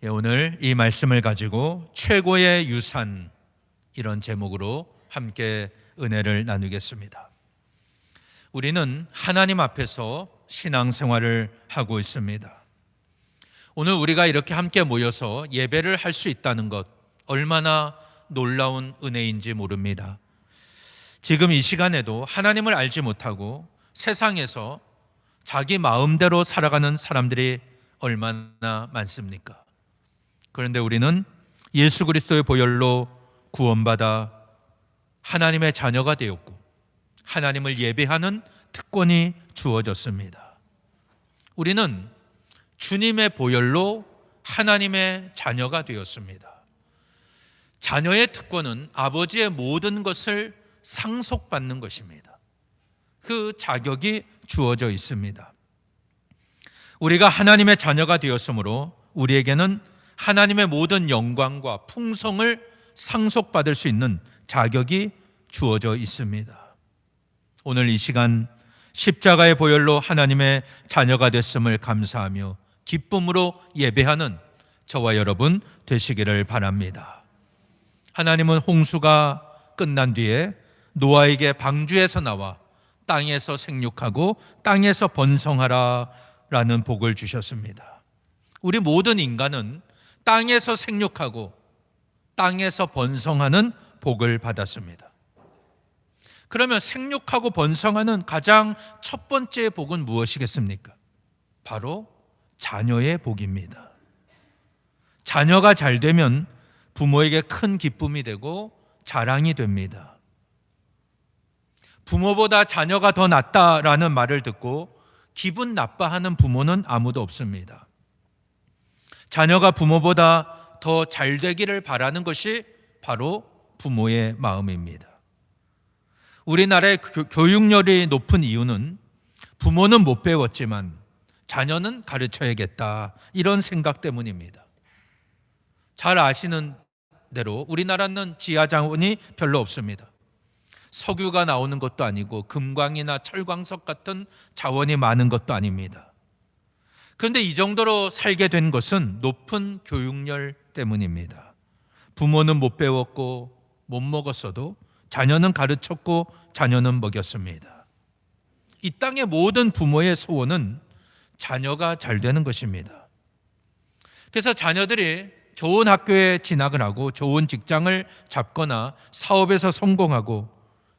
오늘 이 말씀을 가지고 최고의 유산, 이런 제목으로 함께 은혜를 나누겠습니다. 우리는 하나님 앞에서 신앙생활을 하고 있습니다. 오늘 우리가 이렇게 함께 모여서 예배를 할 수 있다는 것, 얼마나 놀라운 은혜인지 모릅니다. 지금 이 시간에도 하나님을 알지 못하고 세상에서 자기 마음대로 살아가는 사람들이 얼마나 많습니까? 그런데 우리는 예수 그리스도의 보혈로 구원받아 하나님의 자녀가 되었고 하나님을 예배하는 특권이 주어졌습니다. 우리는 주님의 보혈로 하나님의 자녀가 되었습니다. 자녀의 특권은 아버지의 모든 것을 상속받는 것입니다. 그 자격이 주어져 있습니다. 우리가 하나님의 자녀가 되었으므로 우리에게는 하나님의 모든 영광과 풍성을 상속받을 수 있는 자격이 주어져 있습니다. 오늘 이 시간 십자가의 보혈로 하나님의 자녀가 됐음을 감사하며 기쁨으로 예배하는 저와 여러분 되시기를 바랍니다. 하나님은 홍수가 끝난 뒤에 노아에게 방주에서 나와 땅에서 생육하고 땅에서 번성하라 라는 복을 주셨습니다. 우리 모든 인간은 땅에서 생육하고 땅에서 번성하는 복을 받았습니다. 그러면 생육하고 번성하는 가장 첫 번째 복은 무엇이겠습니까? 바로 자녀의 복입니다. 자녀가 잘 되면 부모에게 큰 기쁨이 되고 자랑이 됩니다. 부모보다 자녀가 더 낫다라는 말을 듣고 기분 나빠하는 부모는 아무도 없습니다. 자녀가 부모보다 더 잘 되기를 바라는 것이 바로 부모의 마음입니다. 우리나라의 교육열이 높은 이유는 부모는 못 배웠지만 자녀는 가르쳐야겠다, 이런 생각 때문입니다. 잘 아시는 대로 우리나라는 지하 자원이 별로 없습니다. 석유가 나오는 것도 아니고 금광이나 철광석 같은 자원이 많은 것도 아닙니다. 그런데 이 정도로 살게 된 것은 높은 교육열 때문입니다. 부모는 못 배웠고 못 먹었어도 자녀는 가르쳤고 자녀는 먹였습니다. 이 땅의 모든 부모의 소원은 자녀가 잘 되는 것입니다. 그래서 자녀들이 좋은 학교에 진학을 하고 좋은 직장을 잡거나 사업에서 성공하고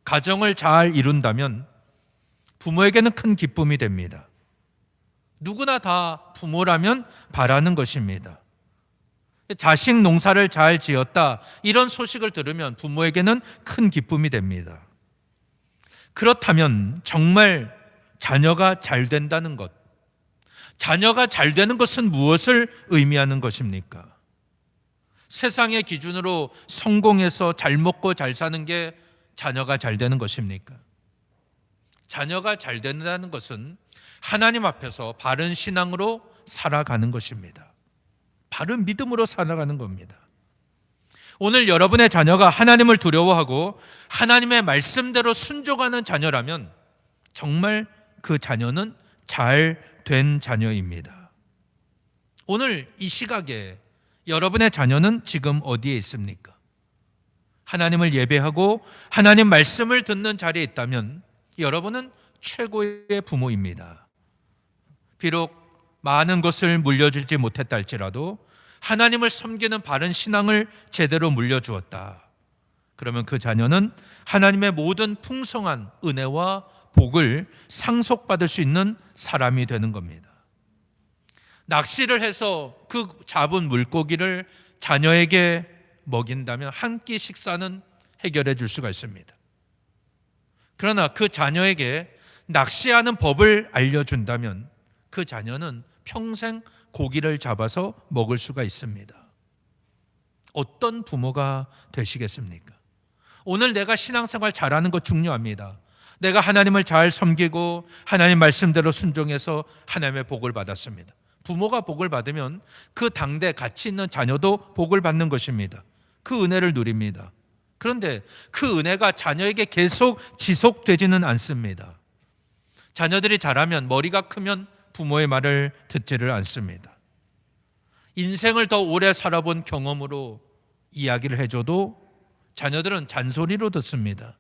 가정을 잘 이룬다면 부모에게는 큰 기쁨이 됩니다. 누구나 다 부모라면 바라는 것입니다. 자식 농사를 잘 지었다, 이런 소식을 들으면 부모에게는 큰 기쁨이 됩니다. 그렇다면 정말 자녀가 잘 된다는 것, 자녀가 잘 되는 것은 무엇을 의미하는 것입니까? 세상의 기준으로 성공해서 잘 먹고 잘 사는 게 자녀가 잘 되는 것입니까? 자녀가 잘 된다는 것은 하나님 앞에서 바른 신앙으로 살아가는 것입니다. 바른 믿음으로 살아가는 겁니다. 오늘 여러분의 자녀가 하나님을 두려워하고 하나님의 말씀대로 순종하는 자녀라면 정말 그 자녀는 잘 된 자녀입니다. 오늘 이 시각에 여러분의 자녀는 지금 어디에 있습니까? 하나님을 예배하고 하나님 말씀을 듣는 자리에 있다면 여러분은 최고의 부모입니다. 비록 많은 것을 물려주지 못했다 할지라도 하나님을 섬기는 바른 신앙을 제대로 물려주었다. 그러면 그 자녀는 하나님의 모든 풍성한 은혜와 복을 상속받을 수 있는 사람이 되는 겁니다. 낚시를 해서 그 잡은 물고기를 자녀에게 먹인다면 한 끼 식사는 해결해 줄 수가 있습니다. 그러나 그 자녀에게 낚시하는 법을 알려준다면 그 자녀는 평생 고기를 잡아서 먹을 수가 있습니다. 어떤 부모가 되시겠습니까? 오늘 내가 신앙생활 잘하는 것 중요합니다. 내가 하나님을 잘 섬기고 하나님 말씀대로 순종해서 하나님의 복을 받았습니다. 부모가 복을 받으면 그 당대 같이 있는 자녀도 복을 받는 것입니다. 그 은혜를 누립니다. 그런데 그 은혜가 자녀에게 계속 지속되지는 않습니다. 자녀들이 자라면, 머리가 크면 부모의 말을 듣지를 않습니다. 인생을 더 오래 살아본 경험으로 이야기를 해줘도 자녀들은 잔소리로 듣습니다.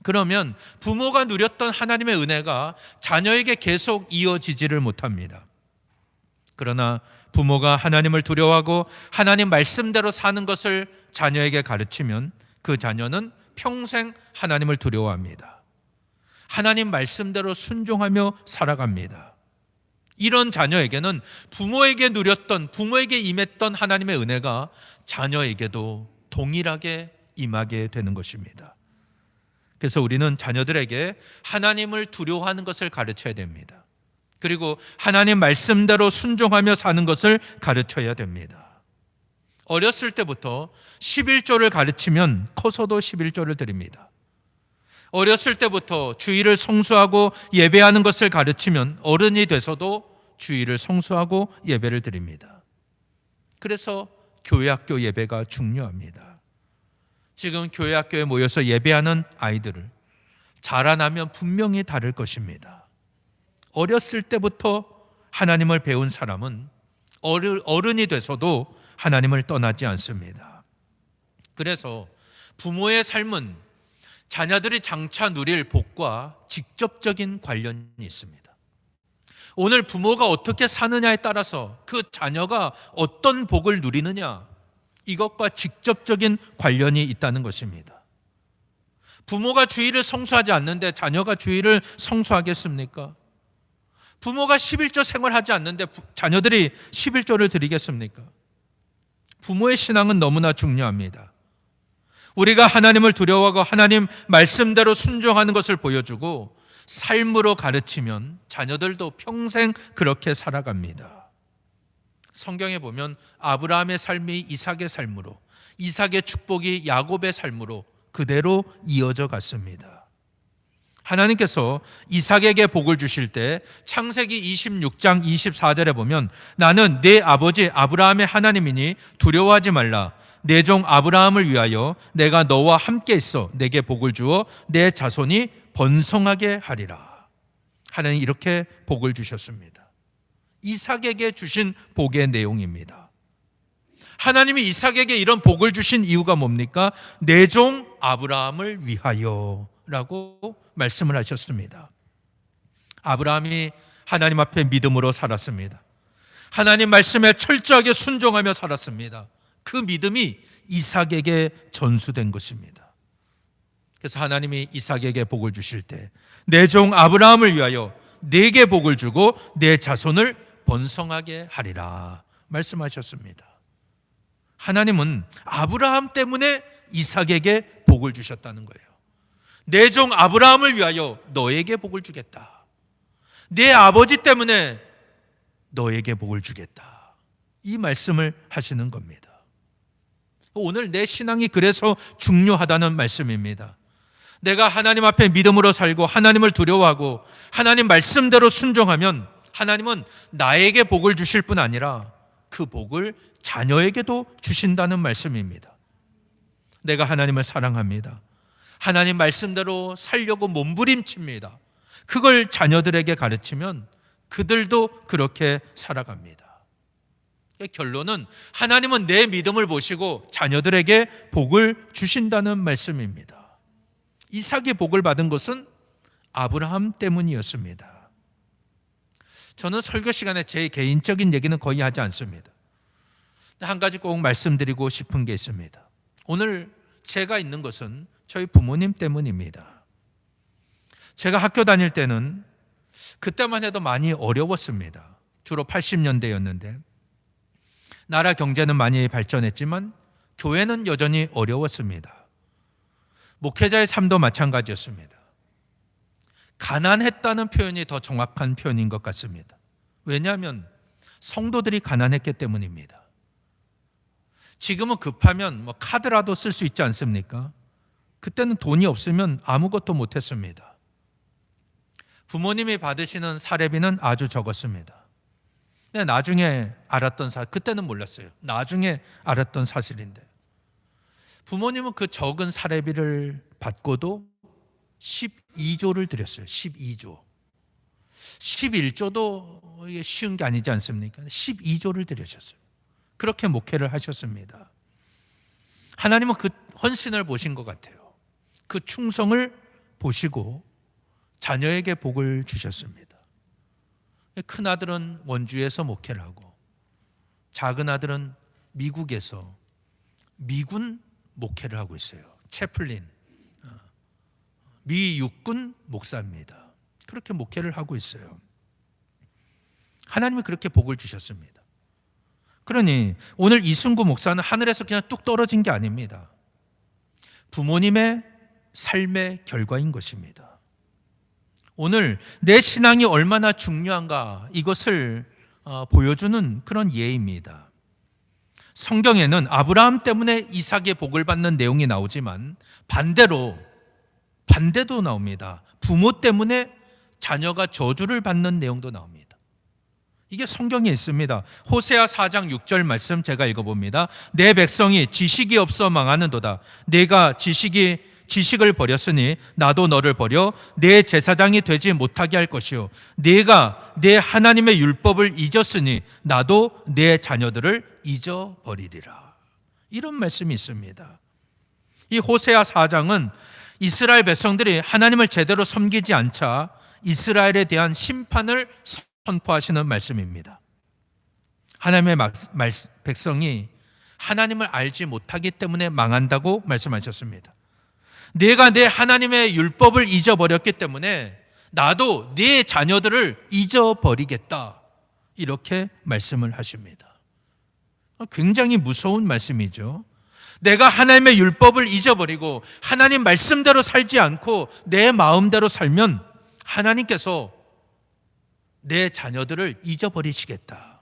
그러면 부모가 누렸던 하나님의 은혜가 자녀에게 계속 이어지지를 못합니다. 그러나 부모가 하나님을 두려워하고 하나님 말씀대로 사는 것을 자녀에게 가르치면 그 자녀는 평생 하나님을 두려워합니다. 하나님 말씀대로 순종하며 살아갑니다. 이런 자녀에게는 부모에게 누렸던, 부모에게 임했던 하나님의 은혜가 자녀에게도 동일하게 임하게 되는 것입니다. 그래서 우리는 자녀들에게 하나님을 두려워하는 것을 가르쳐야 됩니다. 그리고 하나님 말씀대로 순종하며 사는 것을 가르쳐야 됩니다. 어렸을 때부터 11조를 가르치면 커서도 11조를 드립니다. 어렸을 때부터 주일을 성수하고 예배하는 것을 가르치면 어른이 돼서도 주일을 성수하고 예배를 드립니다. 그래서 교회학교 예배가 중요합니다. 지금 교회학교에 모여서 예배하는 아이들을 자라나면 분명히 다를 것입니다. 어렸을 때부터 하나님을 배운 사람은 어른이 돼서도 하나님을 떠나지 않습니다. 그래서 부모의 삶은 자녀들이 장차 누릴 복과 직접적인 관련이 있습니다. 오늘 부모가 어떻게 사느냐에 따라서 그 자녀가 어떤 복을 누리느냐, 이것과 직접적인 관련이 있다는 것입니다. 부모가 주일을 성수하지 않는데 자녀가 주일을 성수하겠습니까? 부모가 11조 생활하지 않는데 자녀들이 11조를 드리겠습니까? 부모의 신앙은 너무나 중요합니다. 우리가 하나님을 두려워하고 하나님 말씀대로 순종하는 것을 보여주고 삶으로 가르치면 자녀들도 평생 그렇게 살아갑니다. 성경에 보면 아브라함의 삶이 이삭의 삶으로, 이삭의 축복이 야곱의 삶으로 그대로 이어져 갔습니다. 하나님께서 이삭에게 복을 주실 때 창세기 26장 24절에 보면 나는 내 아버지 아브라함의 하나님이니 두려워하지 말라. 내 종 아브라함을 위하여 내가 너와 함께 있어 내게 복을 주어 내 자손이 번성하게 하리라. 하나님 이렇게 복을 주셨습니다. 이삭에게 주신 복의 내용입니다. 하나님이 이삭에게 이런 복을 주신 이유가 뭡니까? 내 종 아브라함을 위하여 라고 말씀을 하셨습니다. 아브라함이 하나님 앞에 믿음으로 살았습니다. 하나님 말씀에 철저하게 순종하며 살았습니다. 그 믿음이 이삭에게 전수된 것입니다. 그래서 하나님이 이삭에게 복을 주실 때 내 종 아브라함을 위하여 내게 복을 주고 내 자손을 번성하게 하리라 말씀하셨습니다. 하나님은 아브라함 때문에 이삭에게 복을 주셨다는 거예요. 내 종 아브라함을 위하여 너에게 복을 주겠다. 내 아버지 때문에 너에게 복을 주겠다. 이 말씀을 하시는 겁니다. 오늘 내 신앙이 그래서 중요하다는 말씀입니다. 내가 하나님 앞에 믿음으로 살고 하나님을 두려워하고 하나님 말씀대로 순종하면 하나님은 나에게 복을 주실 뿐 아니라 그 복을 자녀에게도 주신다는 말씀입니다. 내가 하나님을 사랑합니다. 하나님 말씀대로 살려고 몸부림칩니다. 그걸 자녀들에게 가르치면 그들도 그렇게 살아갑니다. 결론은 하나님은 내 믿음을 보시고 자녀들에게 복을 주신다는 말씀입니다. 이삭이 복을 받은 것은 아브라함 때문이었습니다. 저는 설교 시간에 제 개인적인 얘기는 거의 하지 않습니다. 한 가지 꼭 말씀드리고 싶은 게 있습니다. 오늘 제가 있는 것은 저희 부모님 때문입니다. 제가 학교 다닐 때는 그때만 해도 많이 어려웠습니다. 주로 80년대였는데 나라 경제는 많이 발전했지만 교회는 여전히 어려웠습니다. 목회자의 삶도 마찬가지였습니다. 가난했다는 표현이 더 정확한 표현인 것 같습니다. 왜냐하면 성도들이 가난했기 때문입니다. 지금은 급하면 카드라도 쓸 수 있지 않습니까? 그때는 돈이 없으면 아무것도 못했습니다. 부모님이 받으시는 사례비는 아주 적었습니다. 나중에 알았던 그때는 몰랐어요. 나중에 알았던 사실인데 부모님은 그 적은 사례비를 받고도 12조를 드렸어요. 12조. 11조도 쉬운 게 아니지 않습니까? 12조를 드리셨어요. 그렇게 목회를 하셨습니다. 하나님은 그 헌신을 보신 것 같아요. 그 충성을 보시고 자녀에게 복을 주셨습니다. 큰 아들은 원주에서 목회를 하고 작은 아들은 미국에서 미군 목회를 하고 있어요. 채플린, 미 육군 목사입니다. 그렇게 목회를 하고 있어요. 하나님이 그렇게 복을 주셨습니다. 그러니 오늘 이승구 목사는 하늘에서 그냥 뚝 떨어진 게 아닙니다. 부모님의 삶의 결과인 것입니다. 오늘 내 신앙이 얼마나 중요한가 이것을 보여주는 그런 예입니다. 성경에는 아브라함 때문에 이삭의 복을 받는 내용이 나오지만 반대도 나옵니다. 부모 때문에 자녀가 저주를 받는 내용도 나옵니다. 이게 성경에 있습니다. 호세아 4장 6절 말씀 제가 읽어봅니다. 내 백성이 지식이 없어 망하는도다. 내가 지식을 버렸으니 나도 너를 버려 내 제사장이 되지 못하게 할 것이요 네가 내 하나님의 율법을 잊었으니 나도 내 자녀들을 잊어버리리라. 이런 말씀이 있습니다. 이 호세아 4장은 이스라엘 백성들이 하나님을 제대로 섬기지 않자 이스라엘에 대한 심판을 선포하시는 말씀입니다. 하나님의 백성이 하나님을 알지 못하기 때문에 망한다고 말씀하셨습니다. 내가 내 하나님의 율법을 잊어버렸기 때문에 나도 네 자녀들을 잊어버리겠다. 이렇게 말씀을 하십니다. 굉장히 무서운 말씀이죠. 내가 하나님의 율법을 잊어버리고 하나님 말씀대로 살지 않고 내 마음대로 살면 하나님께서 내 자녀들을 잊어버리시겠다.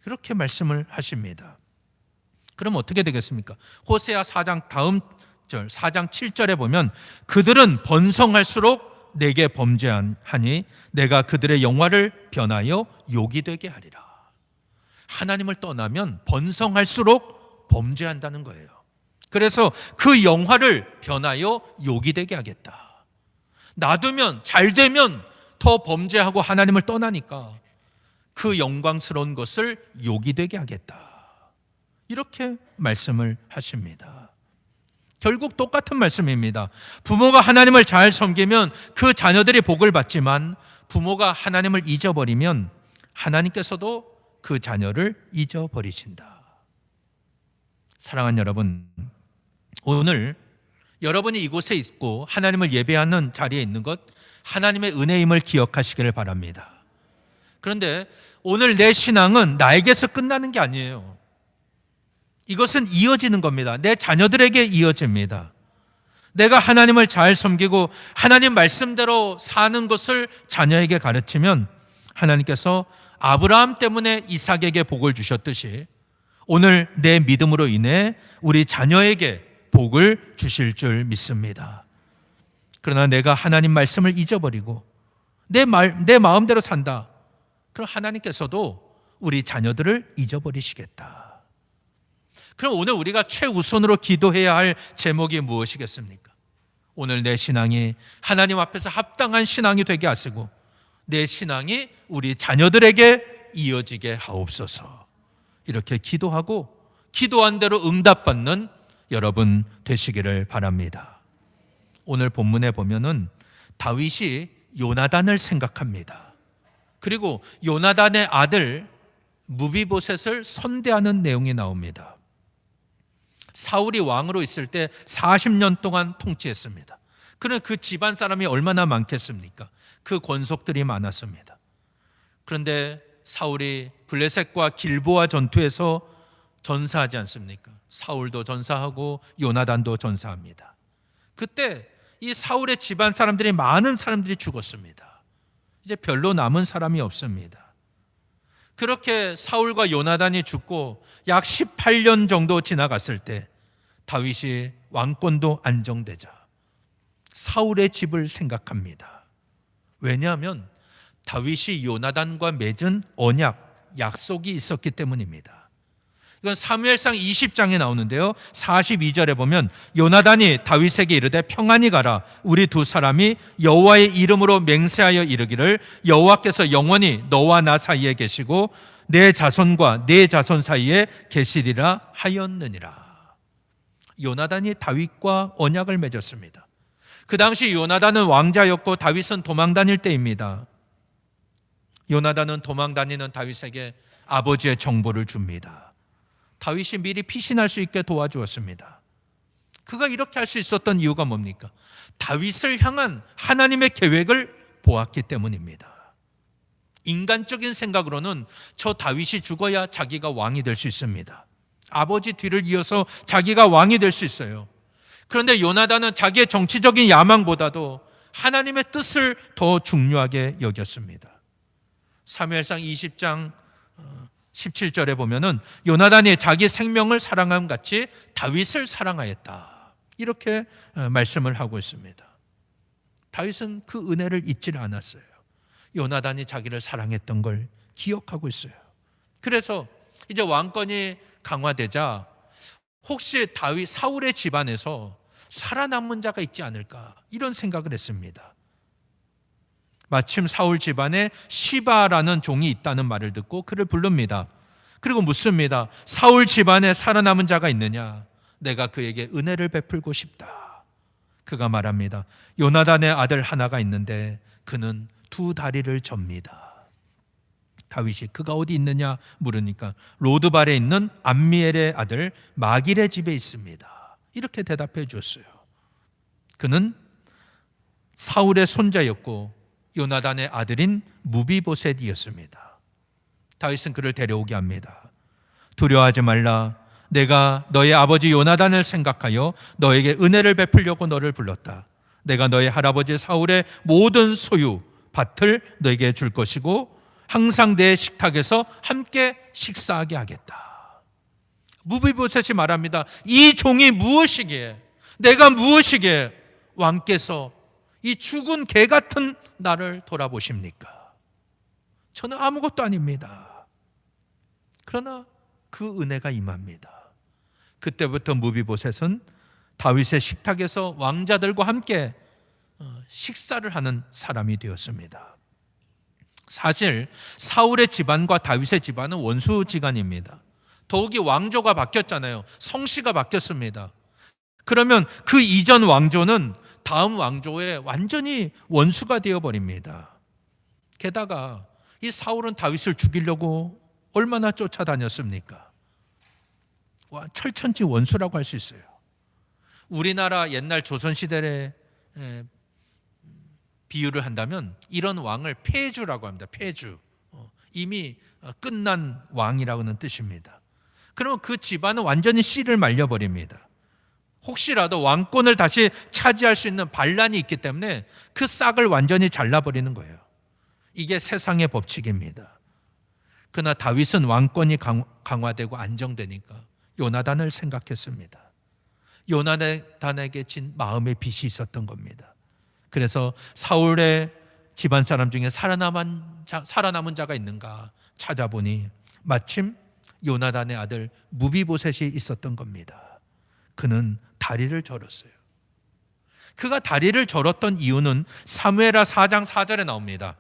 그렇게 말씀을 하십니다. 그럼 어떻게 되겠습니까? 호세아 4장 다음 절 4장 7절에 보면 그들은 번성할수록 내게 범죄하니 내가 그들의 영화를 변하여 욕이 되게 하리라. 하나님을 떠나면 번성할수록 범죄한다는 거예요. 그래서 그 영화를 변하여 욕이 되게 하겠다. 놔두면 잘 되면 더 범죄하고 하나님을 떠나니까 그 영광스러운 것을 욕이 되게 하겠다. 이렇게 말씀을 하십니다. 결국 똑같은 말씀입니다. 부모가 하나님을 잘 섬기면 그 자녀들이 복을 받지만 부모가 하나님을 잊어버리면 하나님께서도 그 자녀를 잊어버리신다. 사랑하는 여러분, 오늘 여러분이 이곳에 있고 하나님을 예배하는 자리에 있는 것 하나님의 은혜임을 기억하시기를 바랍니다. 그런데 오늘 내 신앙은 나에게서 끝나는 게 아니에요. 이것은 이어지는 겁니다. 내 자녀들에게 이어집니다. 내가 하나님을 잘 섬기고 하나님 말씀대로 사는 것을 자녀에게 가르치면 하나님께서 아브라함 때문에 이삭에게 복을 주셨듯이 오늘 내 믿음으로 인해 우리 자녀에게 복을 주실 줄 믿습니다. 그러나 내가 하나님 말씀을 잊어버리고 내 마음대로 산다. 그럼 하나님께서도 우리 자녀들을 잊어버리시겠다. 그럼 오늘 우리가 최우선으로 기도해야 할 제목이 무엇이겠습니까? 오늘 내 신앙이 하나님 앞에서 합당한 신앙이 되게 하시고 내 신앙이 우리 자녀들에게 이어지게 하옵소서. 이렇게 기도하고 기도한 대로 응답받는 여러분 되시기를 바랍니다. 오늘 본문에 보면은 다윗이 요나단을 생각합니다. 그리고 요나단의 아들 무비보셋을 선대하는 내용이 나옵니다. 사울이 왕으로 있을 때 40년 동안 통치했습니다. 그런데 그 집안 사람이 얼마나 많겠습니까? 그 권속들이 많았습니다. 그런데 사울이 블레셋과 길보아 전투에서 전사하지 않습니까? 사울도 전사하고 요나단도 전사합니다. 그때 이 사울의 집안 사람들이 많은 사람들이 죽었습니다. 이제 별로 남은 사람이 없습니다. 그렇게 사울과 요나단이 죽고 약 18년 정도 지나갔을 때 다윗이 왕권도 안정되자 사울의 집을 생각합니다. 왜냐하면 다윗이 요나단과 맺은 언약, 약속이 있었기 때문입니다. 이건 사무엘상 20장에 나오는데요. 42절에 보면 요나단이 다윗에게 이르되 평안히 가라. 우리 두 사람이 여호와의 이름으로 맹세하여 이르기를 여호와께서 영원히 너와 나 사이에 계시고 내 자손과 내 자손 사이에 계시리라 하였느니라. 요나단이 다윗과 언약을 맺었습니다. 그 당시 요나단은 왕자였고 다윗은 도망 다닐 때입니다. 요나단은 도망 다니는 다윗에게 아버지의 정보를 줍니다. 다윗이 미리 피신할 수 있게 도와주었습니다. 그가 이렇게 할 수 있었던 이유가 뭡니까? 다윗을 향한 하나님의 계획을 보았기 때문입니다. 인간적인 생각으로는 저 다윗이 죽어야 자기가 왕이 될 수 있습니다. 아버지 뒤를 이어서 자기가 왕이 될 수 있어요. 그런데 요나단은 자기의 정치적인 야망보다도 하나님의 뜻을 더 중요하게 여겼습니다. 사무엘상 20장 17절에 보면은 요나단이 자기 생명을 사랑함 같이 다윗을 사랑하였다. 이렇게 말씀을 하고 있습니다. 다윗은 그 은혜를 잊지를 않았어요. 요나단이 자기를 사랑했던 걸 기억하고 있어요. 그래서 이제 왕권이 강화되자 혹시 다윗 사울의 집안에서 살아남은 자가 있지 않을까 이런 생각을 했습니다. 마침 사울 집안에 시바라는 종이 있다는 말을 듣고 그를 부릅니다. 그리고 묻습니다. 사울 집안에 살아남은 자가 있느냐? 내가 그에게 은혜를 베풀고 싶다. 그가 말합니다. 요나단의 아들 하나가 있는데 그는 두 다리를 접니다. 다윗이 그가 어디 있느냐 물으니까 로드발에 있는 암미엘의 아들 마길의 집에 있습니다. 이렇게 대답해 주었어요. 그는 사울의 손자였고 요나단의 아들인 무비보셋이었습니다. 다윗은 그를 데려오게 합니다. 두려워하지 말라. 내가 너의 아버지 요나단을 생각하여 너에게 은혜를 베풀려고 너를 불렀다. 내가 너의 할아버지 사울의 모든 소유 밭을 너에게 줄 것이고 항상 내 식탁에서 함께 식사하게 하겠다. 무비보셋이 말합니다. 이 종이 무엇이기에, 내가 무엇이기에 왕께서 이 죽은 개 같은 나를 돌아보십니까? 저는 아무것도 아닙니다. 그러나 그 은혜가 임합니다. 그때부터 무비보셋은 다윗의 식탁에서 왕자들과 함께 식사를 하는 사람이 되었습니다. 사실 사울의 집안과 다윗의 집안은 원수지간입니다. 더욱이 왕조가 바뀌었잖아요. 성씨가 바뀌었습니다. 그러면 그 이전 왕조는 다음 왕조에 완전히 원수가 되어버립니다. 게다가 이 사울은 다윗을 죽이려고 얼마나 쫓아다녔습니까? 와, 철천지 원수라고 할 수 있어요. 우리나라 옛날 조선시대에 비유를 한다면 이런 왕을 폐주라고 합니다. 폐주. 이미 끝난 왕이라고는 뜻입니다. 그러면 그 집안은 완전히 씨를 말려버립니다. 혹시라도 왕권을 다시 차지할 수 있는 반란이 있기 때문에 그 싹을 완전히 잘라버리는 거예요. 이게 세상의 법칙입니다. 그러나 다윗은 왕권이 강화되고 안정되니까 요나단을 생각했습니다. 요나단에게 진 마음의 빚이 있었던 겁니다. 그래서 사울의 집안 사람 중에 살아남은 자가 있는가 찾아보니 마침 요나단의 아들 무비보셋이 있었던 겁니다. 그는 다리를 절었어요. 그가 다리를 절었던 이유는 사무엘하 4장 4절에 나옵니다.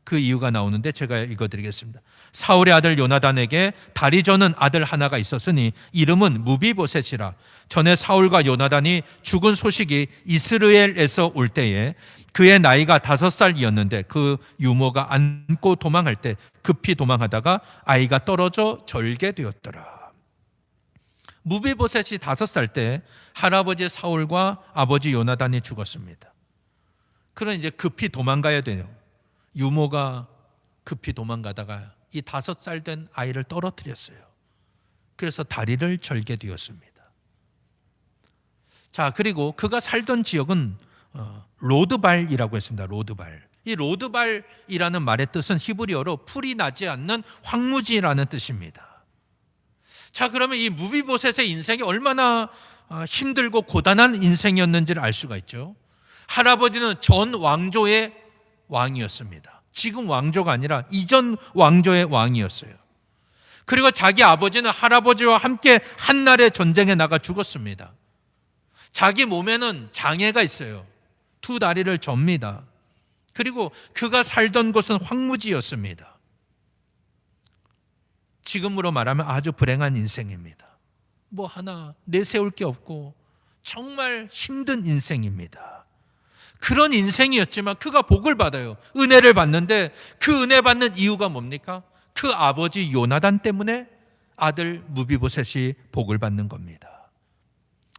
그 이유가 나오는데 제가 읽어드리겠습니다. 사울의 아들 요나단에게 다리 저는 아들 하나가 있었으니 이름은 무비보셋이라. 전에 사울과 요나단이 죽은 소식이 이스라엘에서 올 때에 그의 나이가 5살이었는데 그 유모가 안고 도망할 때 급히 도망하다가 아이가 떨어져 절게 되었더라. 무비보셋이 5살 때 할아버지 사울과 아버지 요나단이 죽었습니다. 그럼 이제 급히 도망가야 돼요. 유모가 급히 도망가다가 이 5살 된 아이를 떨어뜨렸어요. 그래서 다리를 절게 되었습니다. 자, 그리고 그가 살던 지역은 로드발이라고 했습니다. 로드발. 이 로드발이라는 말의 뜻은 히브리어로 풀이 나지 않는 황무지라는 뜻입니다. 자, 그러면 이 무비보셋의 인생이 얼마나 힘들고 고단한 인생이었는지를 알 수가 있죠. 할아버지는 전 왕조의 왕이었습니다. 지금 왕조가 아니라 이전 왕조의 왕이었어요. 그리고 자기 아버지는 할아버지와 함께 한날의 전쟁에 나가 죽었습니다. 자기 몸에는 장애가 있어요. 2 다리를 접니다. 그리고 그가 살던 곳은 황무지였습니다. 지금으로 말하면 아주 불행한 인생입니다. 뭐 하나 내세울 게 없고 정말 힘든 인생입니다. 그런 인생이었지만 그가 복을 받아요. 은혜를 받는데 그 은혜 받는 이유가 뭡니까? 그 아버지 요나단 때문에 아들 무비보셋이 복을 받는 겁니다.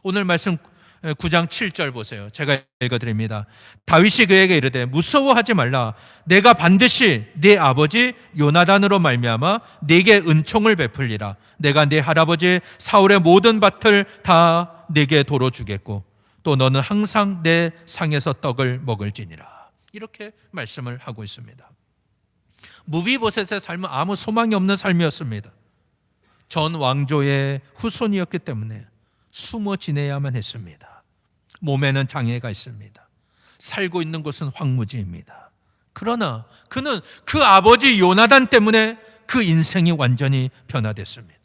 오늘 말씀 9장 7절 보세요. 제가 읽어드립니다. 다윗이 그에게 이르되 무서워하지 말라. 내가 반드시 네 아버지 요나단으로 말미암아 네게 은총을 베풀리라. 내가 네 할아버지 사울의 모든 밭을 다 네게 도로 주겠고 또 너는 항상 내 상에서 떡을 먹을지니라. 이렇게 말씀을 하고 있습니다. 무비보셋의 삶은 아무 소망이 없는 삶이었습니다. 전 왕조의 후손이었기 때문에 숨어 지내야만 했습니다. 몸에는 장애가 있습니다. 살고 있는 곳은 황무지입니다. 그러나 그는 그 아버지 요나단 때문에 그 인생이 완전히 변화됐습니다.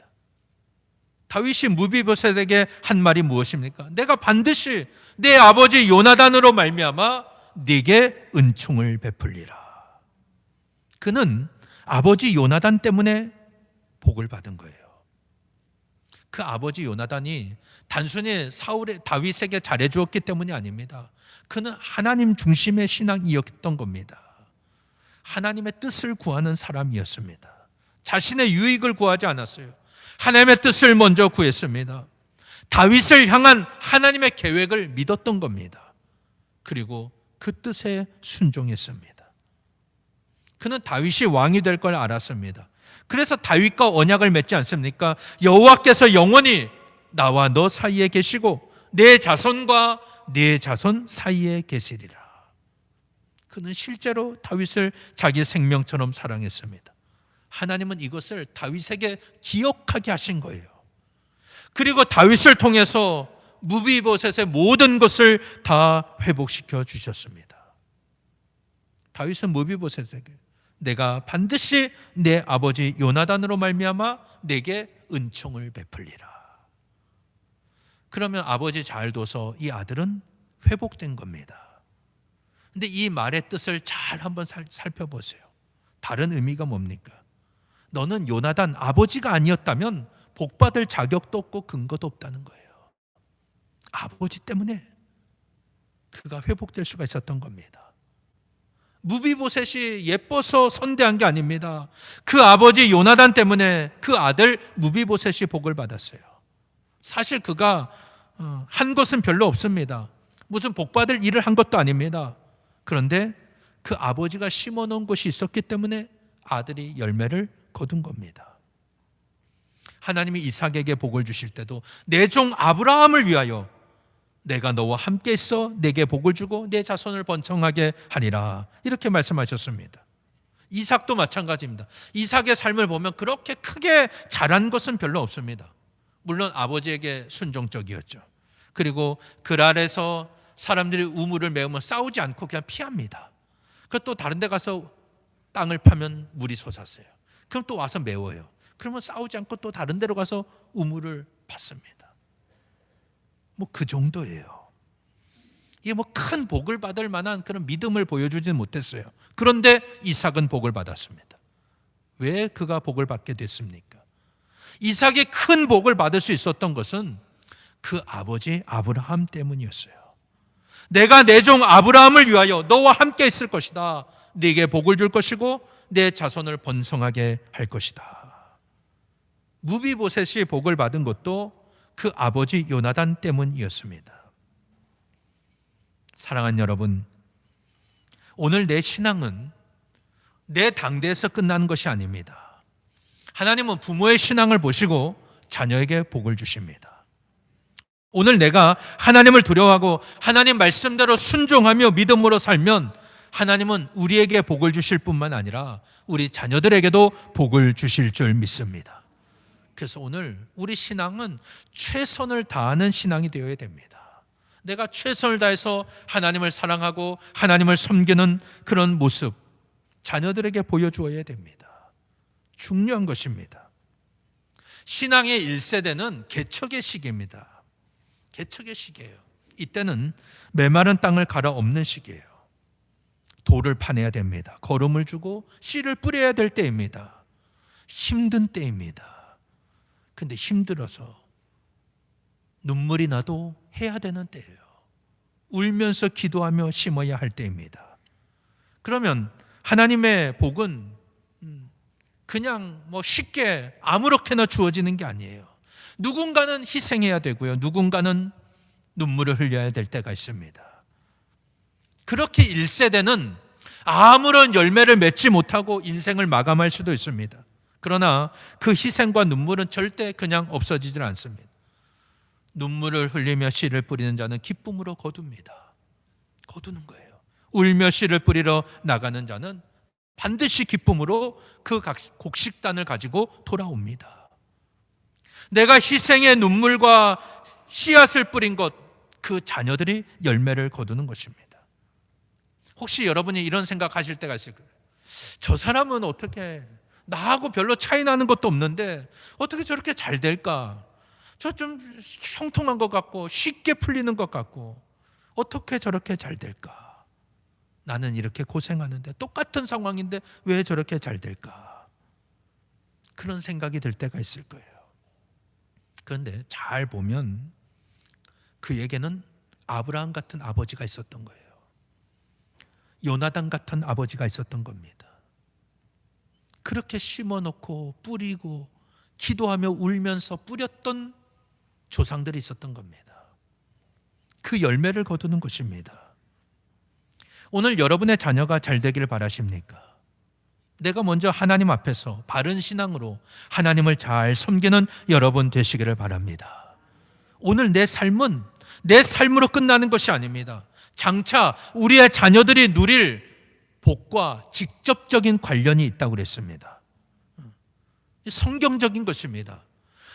다윗이 무비보셋에게 한 말이 무엇입니까? 내가 반드시 내 아버지 요나단으로 말미암아 네게 은총을 베풀리라. 그는 아버지 요나단 때문에 복을 받은 거예요. 그 아버지 요나단이 단순히 다윗에게 잘해주었기 때문이 아닙니다. 그는 하나님 중심의 신앙이었던 겁니다. 하나님의 뜻을 구하는 사람이었습니다. 자신의 유익을 구하지 않았어요. 하나님의 뜻을 먼저 구했습니다. 다윗을 향한 하나님의 계획을 믿었던 겁니다. 그리고 그 뜻에 순종했습니다. 그는 다윗이 왕이 될 걸 알았습니다. 그래서 다윗과 언약을 맺지 않습니까? 여호와께서 영원히 나와 너 사이에 계시고 내 자손과 내 자손 사이에 계시리라. 그는 실제로 다윗을 자기 생명처럼 사랑했습니다. 하나님은 이것을 다윗에게 기억하게 하신 거예요. 그리고 다윗을 통해서 무비보셋의 모든 것을 다 회복시켜 주셨습니다. 다윗은 무비보셋에게 내가 반드시 내 아버지 요나단으로 말미암아 내게 은총을 베풀리라. 그러면 아버지 잘 둬서 이 아들은 회복된 겁니다. 근데 이 말의 뜻을 잘 한번 살펴보세요. 다른 의미가 뭡니까? 너는 요나단 아버지가 아니었다면 복받을 자격도 없고 근거도 없다는 거예요. 아버지 때문에 그가 회복될 수가 있었던 겁니다. 무비보셋이 예뻐서 선대한 게 아닙니다. 그 아버지 요나단 때문에 그 아들 무비보셋이 복을 받았어요. 사실 그가 한 것은 별로 없습니다. 무슨 복받을 일을 한 것도 아닙니다. 그런데 그 아버지가 심어놓은 것이 있었기 때문에 아들이 열매를 거둔 겁니다. 하나님이 이삭에게 복을 주실 때도 내 종 아브라함을 위하여 내가 너와 함께 있어 내게 복을 주고 내 자손을 번성하게 하리라. 이렇게 말씀하셨습니다. 이삭도 마찬가지입니다. 이삭의 삶을 보면 그렇게 크게 잘한 것은 별로 없습니다. 물론 아버지에게 순종적이었죠. 그리고 그랄에서 사람들이 우물을 메우면 싸우지 않고 그냥 피합니다. 또 다른 데 가서 땅을 파면 물이 솟았어요. 그럼 또 와서 메워요. 그러면 싸우지 않고 또 다른 데로 가서 우물을 팠습니다. 뭐 그 정도예요. 이게 뭐 큰 복을 받을 만한 그런 믿음을 보여주지는 못했어요. 그런데 이삭은 복을 받았습니다. 왜 그가 복을 받게 됐습니까? 이삭이 큰 복을 받을 수 있었던 것은 그 아버지 아브라함 때문이었어요. 내가 내 종 아브라함을 위하여 너와 함께 있을 것이다. 네게 복을 줄 것이고 내 자손을 번성하게 할 것이다. 무비보셋이 복을 받은 것도 그 아버지 요나단 때문이었습니다. 사랑하는 여러분, 오늘 내 신앙은 내 당대에서 끝나는 것이 아닙니다. 하나님은 부모의 신앙을 보시고 자녀에게 복을 주십니다. 오늘 내가 하나님을 두려워하고 하나님 말씀대로 순종하며 믿음으로 살면 하나님은 우리에게 복을 주실 뿐만 아니라 우리 자녀들에게도 복을 주실 줄 믿습니다. 그래서 오늘 우리 신앙은 최선을 다하는 신앙이 되어야 됩니다. 내가 최선을 다해서 하나님을 사랑하고 하나님을 섬기는 그런 모습 자녀들에게 보여주어야 됩니다. 중요한 것입니다. 신앙의 1세대는 개척의 시기입니다. 개척의 시기예요. 이때는 메마른 땅을 갈아엎는 시기예요. 돌을 파내야 됩니다. 거름을 주고 씨를 뿌려야 될 때입니다. 힘든 때입니다. 근데 힘들어서 눈물이 나도 해야 되는 때예요. 울면서 기도하며 심어야 할 때입니다. 그러면 하나님의 복은 그냥 쉽게 아무렇게나 주어지는 게 아니에요. 누군가는 희생해야 되고요. 누군가는 눈물을 흘려야 될 때가 있습니다. 그렇게 1세대는 아무런 열매를 맺지 못하고 인생을 마감할 수도 있습니다. 그러나 그 희생과 눈물은 절대 그냥 없어지질 않습니다. 눈물을 흘리며 씨를 뿌리는 자는 기쁨으로 거둡니다. 거두는 거예요. 울며 씨를 뿌리러 나가는 자는 반드시 기쁨으로 그 곡식단을 가지고 돌아옵니다. 내가 희생의 눈물과 씨앗을 뿌린 것, 그 자녀들이 열매를 거두는 것입니다. 혹시 여러분이 이런 생각하실 때가 있을 거예요. 저 사람은 어떻게, 나하고 별로 차이 나는 것도 없는데 어떻게 저렇게 잘 될까? 저 좀 형통한 것 같고 쉽게 풀리는 것 같고 어떻게 저렇게 잘 될까? 나는 이렇게 고생하는데 똑같은 상황인데 왜 저렇게 잘 될까? 그런 생각이 들 때가 있을 거예요. 그런데 잘 보면 그에게는 아브라함 같은 아버지가 있었던 거예요. 요나단 같은 아버지가 있었던 겁니다. 그렇게 심어놓고 뿌리고 기도하며 울면서 뿌렸던 조상들이 있었던 겁니다. 그 열매를 거두는 것입니다. 오늘 여러분의 자녀가 잘 되기를 바라십니까? 내가 먼저 하나님 앞에서 바른 신앙으로 하나님을 잘 섬기는 여러분 되시기를 바랍니다. 오늘 내 삶은 내 삶으로 끝나는 것이 아닙니다. 장차 우리의 자녀들이 누릴 복과 직접적인 관련이 있다고 그랬습니다. 성경적인 것입니다.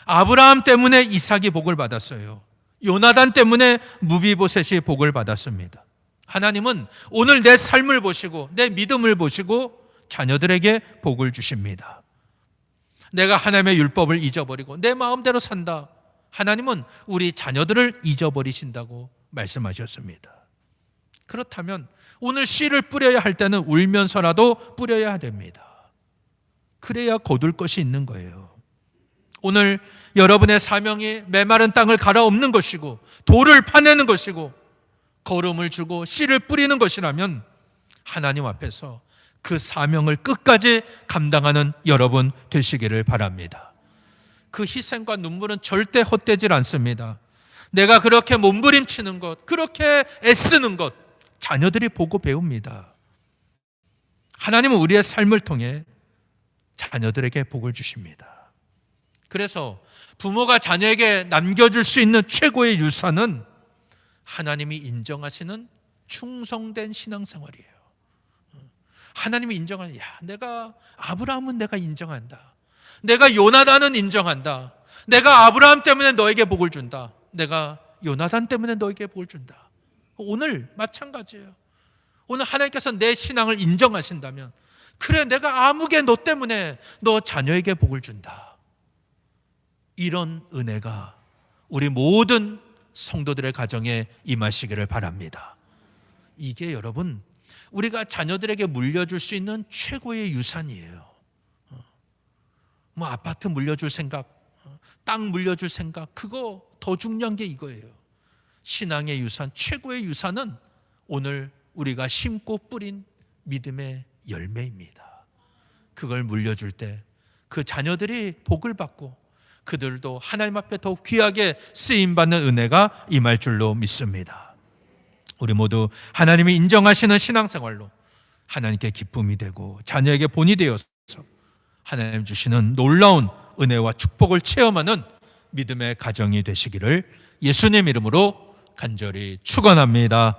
아브라함 때문에 이삭이 복을 받았어요. 요나단 때문에 무비보셋이 복을 받았습니다. 하나님은 오늘 내 삶을 보시고 내 믿음을 보시고 자녀들에게 복을 주십니다. 내가 하나님의 율법을 잊어버리고 내 마음대로 산다. 하나님은 우리 자녀들을 잊어버리신다고 말씀하셨습니다. 그렇다면 오늘 씨를 뿌려야 할 때는 울면서라도 뿌려야 됩니다. 그래야 거둘 것이 있는 거예요. 오늘 여러분의 사명이 메마른 땅을 갈아엎는 것이고 돌을 파내는 것이고 거름을 주고 씨를 뿌리는 것이라면 하나님 앞에서 그 사명을 끝까지 감당하는 여러분 되시기를 바랍니다. 그 희생과 눈물은 절대 헛되질 않습니다. 내가 그렇게 몸부림치는 것, 그렇게 애쓰는 것, 자녀들이 보고 배웁니다. 하나님은 우리의 삶을 통해 자녀들에게 복을 주십니다. 그래서 부모가 자녀에게 남겨줄 수 있는 최고의 유산은 하나님이 인정하시는 충성된 신앙생활이에요. 하나님이 인정하는, 내가 아브라함은 내가 인정한다. 내가 요나단은 인정한다. 내가 아브라함 때문에 너에게 복을 준다. 내가 요나단 때문에 너에게 복을 준다. 오늘 마찬가지예요. 오늘 하나님께서 내 신앙을 인정하신다면, 그래, 내가 아무개 너 때문에 너 자녀에게 복을 준다. 이런 은혜가 우리 모든 성도들의 가정에 임하시기를 바랍니다. 이게 여러분, 우리가 자녀들에게 물려줄 수 있는 최고의 유산이에요. 아파트 물려줄 생각, 땅 물려줄 생각, 그거 더 중요한 게 이거예요. 신앙의 유산, 최고의 유산은 오늘 우리가 심고 뿌린 믿음의 열매입니다. 그걸 물려줄 때 그 자녀들이 복을 받고 그들도 하나님 앞에 더욱 귀하게 쓰임받는 은혜가 임할 줄로 믿습니다. 우리 모두 하나님이 인정하시는 신앙생활로 하나님께 기쁨이 되고 자녀에게 본이 되어서 하나님 주시는 놀라운 은혜와 축복을 체험하는 믿음의 가정이 되시기를 예수님 이름으로 간절히 축원합니다.